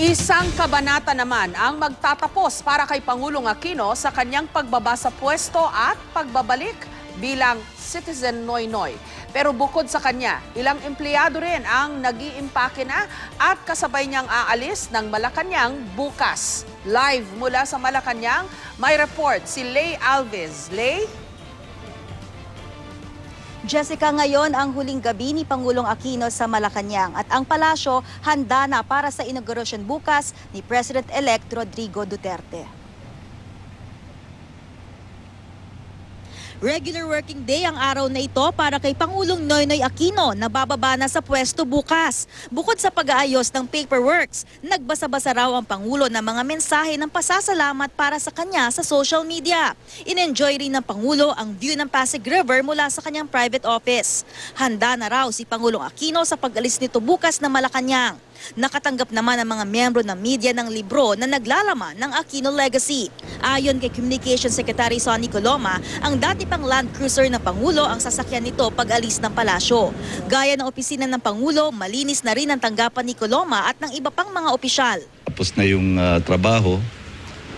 Isang kabanata naman ang magtatapos para kay Pangulong Aquino sa kanyang pagbaba sa pwesto at pagbabalik bilang citizen noy-noy. Pero bukod sa kanya, ilang empleyado rin ang nag-iimpake na at kasabay niyang aalis ng Malacanang bukas. Live mula sa Malacanang, may report si Lay Alves. Lay? Jessica, ngayon ang huling gabi ni Pangulong Aquino sa Malacanang at ang palasyo handa na para sa inaugurasyon bukas ni President-elect Rodrigo Duterte. Regular working day ang araw na ito para kay Pangulong Noynoy Aquino na bababa na sa pwesto bukas. Bukod sa pag-aayos ng paperworks, nagbasa-basa raw ang Pangulo ng mga mensahe ng pasasalamat para sa kanya sa social media. In-enjoy rin ng Pangulo ang view ng Pasig River mula sa kanyang private office. Handa na raw si Pangulong Aquino sa pag-alis nito bukas na Malacanang. Nakatanggap naman ang mga miyembro ng media ng libro na naglalaman ng Aquino Legacy. Ayon kay Communications Secretary Sonny Coloma, ang dati pang Land Cruiser ng Pangulo ang sasakyan nito pag-alis ng palasyo. Gaya ng opisina ng Pangulo, malinis na rin ang tanggapan ni Coloma at ng iba pang mga opisyal. Tapos na yung trabaho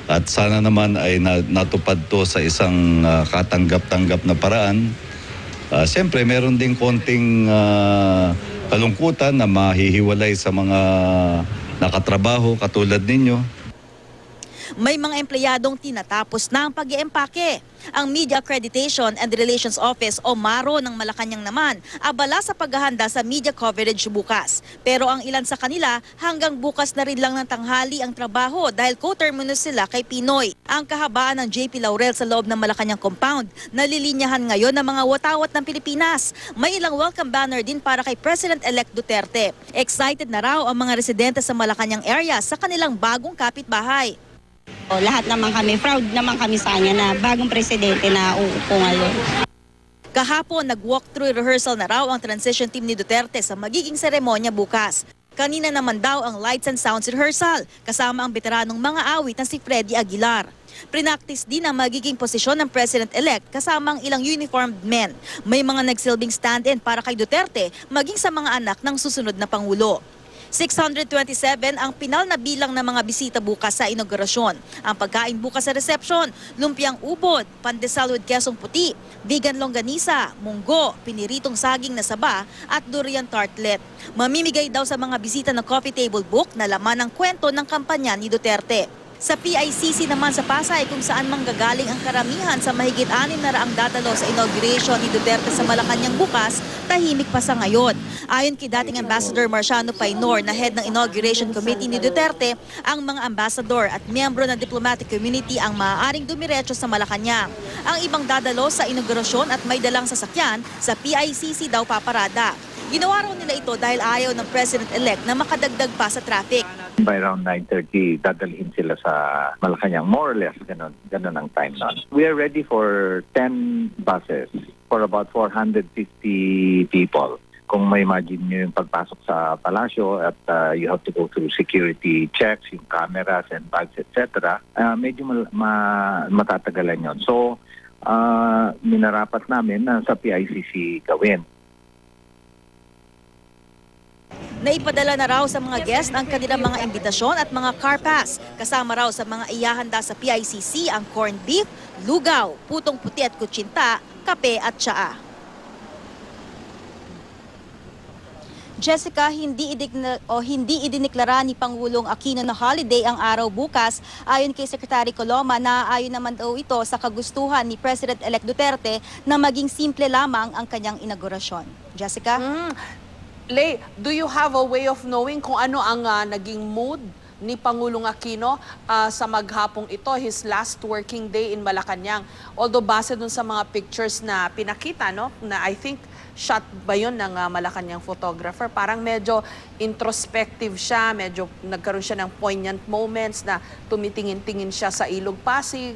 at sana naman ay natupad to sa isang katanggap-tanggap na paraan. Siyempre, meron ding konting kalungkutan na mahihiwalay sa mga nakatrabaho katulad ninyo. May mga empleyadong tinatapos na ang pag-iempake. Ang Media Accreditation and Relations Office o MARO ng Malacanang naman abala sa paghahanda sa media coverage bukas. Pero ang ilan sa kanila hanggang bukas na rin lang ng tanghali ang trabaho dahil co-terminus sila kay Pinoy. Ang kahabaan ng JP Laurel sa loob ng Malacanang compound nalilinyahan ngayon ng mga watawat ng Pilipinas. May ilang welcome banner din para kay President-elect Duterte. Excited na raw ang mga residente sa Malacanang area sa kanilang bagong kapitbahay. Lahat naman kami, proud naman kami sa kanya na bagong presidente na uupo ngayon. Kahapon, nag-walkthrough rehearsal na raw ang transition team ni Duterte sa magiging seremonya bukas. Kanina naman daw ang lights and sounds rehearsal, kasama ang veteranong mga awit na si Freddy Aguilar. Prinaktis din ang magiging posisyon ng President-elect kasama ang ilang uniformed men. May mga nagsilbing stand-in para kay Duterte, maging sa mga anak ng susunod na Pangulo. 627 ang pinal na bilang ng mga bisita bukas sa inaugurasyon. Ang pagkain bukas sa reception, lumpiang ubod, pandesal with kesong puti, vegan longganisa, munggo, piniritong saging na saba at durian tartlet. Mamimigay daw sa mga bisita ng coffee table book na laman ng kwento ng kampanya ni Duterte. Sa PICC naman sa Pasay kung saan manggagaling ang karamihan sa mahigit 600 dadalo sa inauguration ni Duterte sa Malacanang bukas, tahimik pa sa ngayon. Ayon kay dating Ambassador Marciano Painor na head ng Inauguration Committee ni Duterte, ang mga ambassador at miyembro ng diplomatic community ang maaaring dumiretso sa Malacanang. Ang ibang dadalo sa inaugurasyon at may dalang sasakyan sa PICC daw paparada. Ginawa raw nila ito dahil ayaw ng President-elect na makadagdag pa sa traffic. By around 9:30, dadalhin sila sa Malacanang. More or less, ganun ang time nun. We are ready for 10 buses for about 450 people. Kung may imagine nyo yung pagpasok sa palasyo at you have to go through security checks, yung cameras and bags, etc., medyo matatagalan yon. So, minarapat namin na sa PICC gawin. Naipadala na raw sa mga guest ang kanilang mga imbitasyon at mga car pass. Kasama raw sa mga ihahanda sa PICC ang corned beef, lugaw, putong puti at kutsinta, kape at tsaa. Jessica, hindi idineklara ni Pangulong Aquino na holiday ang araw bukas. Ayon kay Secretary Coloma na ayon naman daw ito sa kagustuhan ni President-elect Duterte na maging simple lamang ang kanyang inaugurasyon. Jessica? Lay, do you have a way of knowing kung ano ang naging mood ni Pangulong Aquino sa maghapong ito, his last working day in Malacanang? Although base dun sa mga pictures na pinakita, no, na I think shot ba yun ng Malacanang photographer, parang medyo introspective siya, medyo nagkaroon siya ng poignant moments na tumitingin-tingin siya sa Ilog Pasig.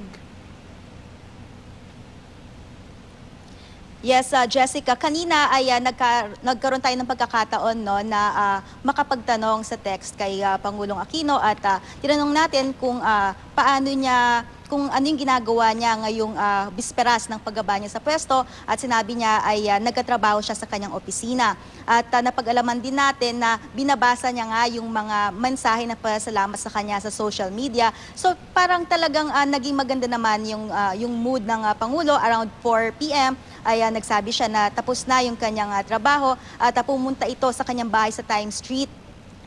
Yes, Jessica, kanina ay nagkaroon tayo ng pagkakataon no, na makapagtanong sa text kay Pangulong Aquino at tinanong natin kung paano niya kung ano yung ginagawa niya ngayong bisperas ng paggaba niya sa pwesto, at sinabi niya ay nagkatrabaho siya sa kanyang opisina. At napag-alaman din natin na binabasa niya nga yung mga mensahe na pasalamat sa kanya sa social media. So parang talagang naging maganda naman yung mood ng Pangulo. Around 4 p.m. ay nagsabi siya na tapos na yung kanyang trabaho at pumunta ito sa kanyang bahay sa Times Street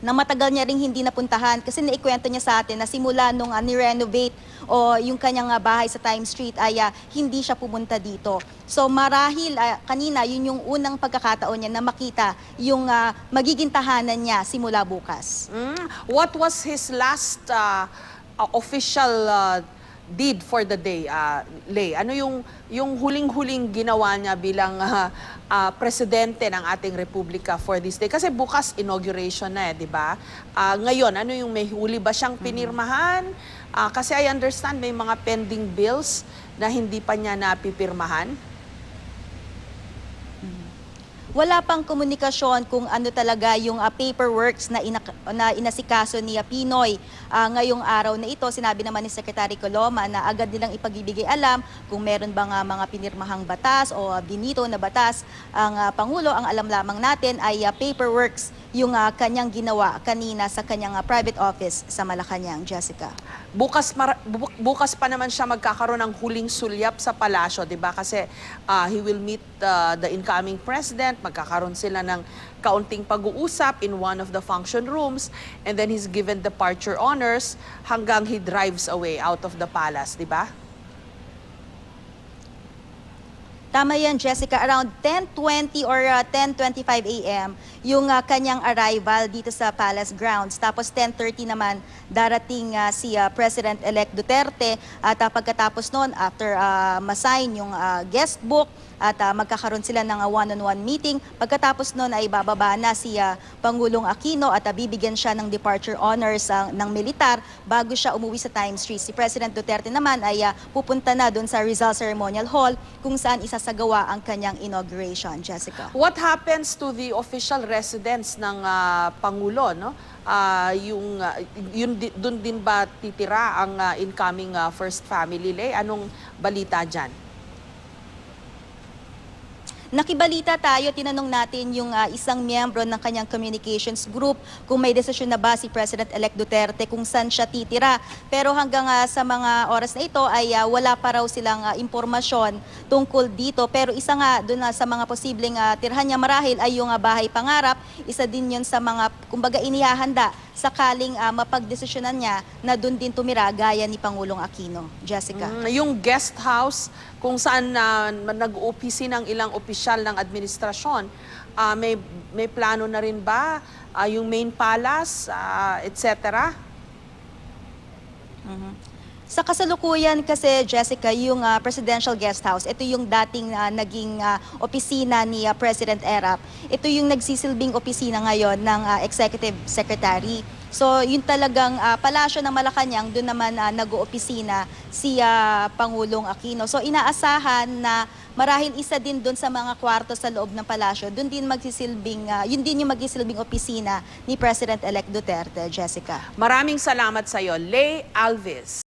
na matagal niya ring hindi napuntahan kasi naikwento niya sa atin na simula nung ni-renovate o yung kanyang bahay sa Times Street ay hindi siya pumunta dito. So marahil kanina yun yung unang pagkakataon niya na makita yung magiging tahanan niya simula bukas. What was his last official deed for the day, Lay? Ano yung huling-huling ginawa niya bilang presidente ng ating republika for this day? Kasi bukas inauguration na di ba? Ngayon, ano yung may huli ba siyang pinirmahan? Kasi I understand may mga pending bills na hindi pa niya napipirmahan. Wala pang komunikasyon kung ano talaga yung paperworks na inasikaso ni Pinoy ngayong araw na ito. Sinabi naman ni Secretary Coloma na agad nilang ipagbibigay alam kung meron ba nga mga pinirmahang batas o binito na batas ang Pangulo. Ang alam lamang natin ay paperworks yung kanyang ginawa kanina sa kanyang private office sa Malacanang, Jessica. Bukas pa naman siya magkakaroon ng huling sulyap sa palasyo, di ba? Kasi he will meet the incoming president, magkakaroon sila ng kaunting pag-uusap in one of the function rooms, and then he's given departure honors hanggang he drives away out of the palace, di ba? Tama yan, Jessica. Around 10:20 or 10:25 a.m. yung kanyang arrival dito sa Palace Grounds. Tapos 10:30 naman darating si President-elect Duterte. At pagkatapos noon, after masign yung guest book, at magkakaroon sila ng one-on-one meeting. Pagkatapos noon ay bababa na si Pangulong Aquino at bibigyan siya ng departure honors ng militar bago siya umuwi sa Times Street. Si President Duterte naman ay pupunta na doon sa Rizal Ceremonial Hall kung saan isasagawa ang kanyang inauguration. Jessica. What happens to the official residence ng Pangulo, no? Doon din ba titira ang incoming first family, Lay? Anong balita dyan? Nakibalita tayo, tinanong natin yung isang miyembro ng kanyang communications group kung may desisyon na ba si President-elect Duterte kung saan siya titira. Pero hanggang sa mga oras na ito ay wala pa raw silang impormasyon tungkol dito. Pero isa nga doon sa mga posibleng tirhan niya marahil ay yung bahay pangarap. Isa din yun sa mga, kumbaga, inihahanda sakaling mapagdesisyonan niya na doon din tumira gaya ni Pangulong Aquino. Jessica. Yung guest house kung saan nag-uupisi ng ilang opisyal ng administrasyon, may plano na rin ba yung main palace, etc.? Sa kasalukuyan kasi, Jessica, yung presidential guest house, ito yung dating naging opisina ni President Erap. Ito yung nagsisilbing opisina ngayon ng executive secretary. So yun talagang palasyo ng Malacanang, doon naman nag-oopisina si Pangulong Aquino. So inaasahan na marahil isa din doon sa mga kwarto sa loob ng palasyo, doon din magsisilbing, yun din yung magsisilbing opisina ni President-elect Duterte. Jessica. Maraming salamat sa iyo, Lay Alves.